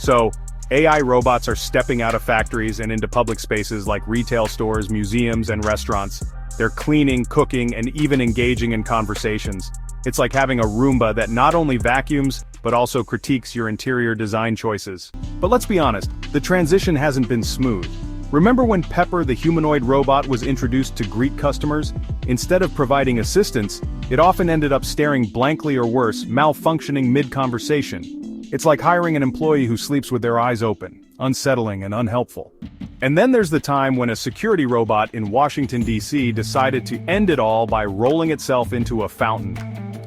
So, AI robots are stepping out of factories and into public spaces like retail stores, museums, and restaurants. They're cleaning, cooking, and even engaging in conversations. It's like having a Roomba that not only vacuums, but also critiques your interior design choices. But let's be honest, the transition hasn't been smooth. Remember when Pepper the humanoid robot was introduced to greet customers? Instead of providing assistance, it often ended up staring blankly or worse, malfunctioning mid-conversation. It's like hiring an employee who sleeps with their eyes open, unsettling and unhelpful. And then there's the time when a security robot in Washington, D.C. decided to end it all by rolling itself into a fountain.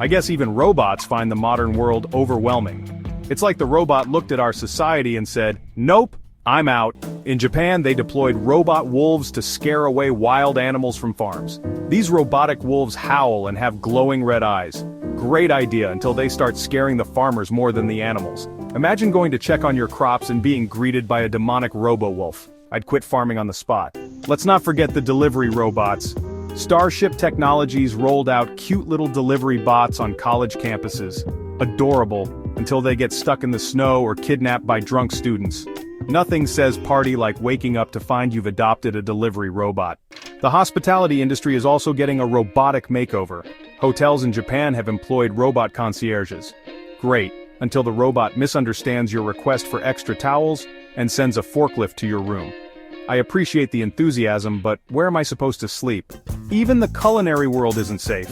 I guess even robots find the modern world overwhelming. It's like the robot looked at our society and said, "Nope, I'm out." In Japan, they deployed robot wolves to scare away wild animals from farms. These robotic wolves howl and have glowing red eyes. Great idea until they start scaring the farmers more than the animals. Imagine going to check on your crops and being greeted by a demonic robo-wolf. I'd quit farming on the spot. Let's not forget the delivery robots. Starship Technologies rolled out cute little delivery bots on college campuses. Adorable, until they get stuck in the snow or kidnapped by drunk students. Nothing says party like waking up to find you've adopted a delivery robot. The hospitality industry is also getting a robotic makeover. Hotels in Japan have employed robot concierges. Great, until the robot misunderstands your request for extra towels and sends a forklift to your room. I appreciate the enthusiasm, but where am I supposed to sleep? Even the culinary world isn't safe.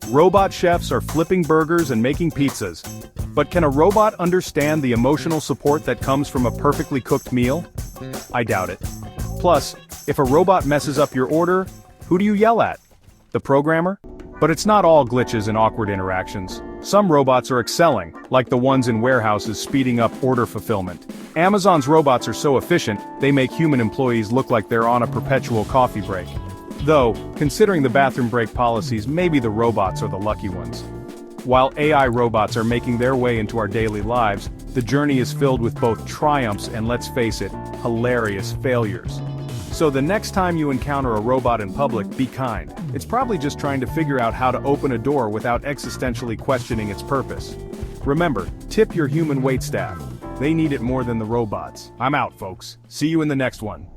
Robot chefs are flipping burgers and making pizzas. But can a robot understand the emotional support that comes from a perfectly cooked meal? I doubt it. Plus, if a robot messes up your order, who do you yell at? The programmer? But it's not all glitches and awkward interactions. Some robots are excelling, like the ones in warehouses speeding up order fulfillment. Amazon's robots are so efficient, they make human employees look like they're on a perpetual coffee break. Though, considering the bathroom break policies, maybe the robots are the lucky ones. While AI robots are making their way into our daily lives, the journey is filled with both triumphs and, let's face it, hilarious failures. So the next time you encounter a robot in public, be kind. It's probably just trying to figure out how to open a door without existentially questioning its purpose. Remember, tip your human waitstaff. They need it more than the robots. I'm out, folks. See you in the next one.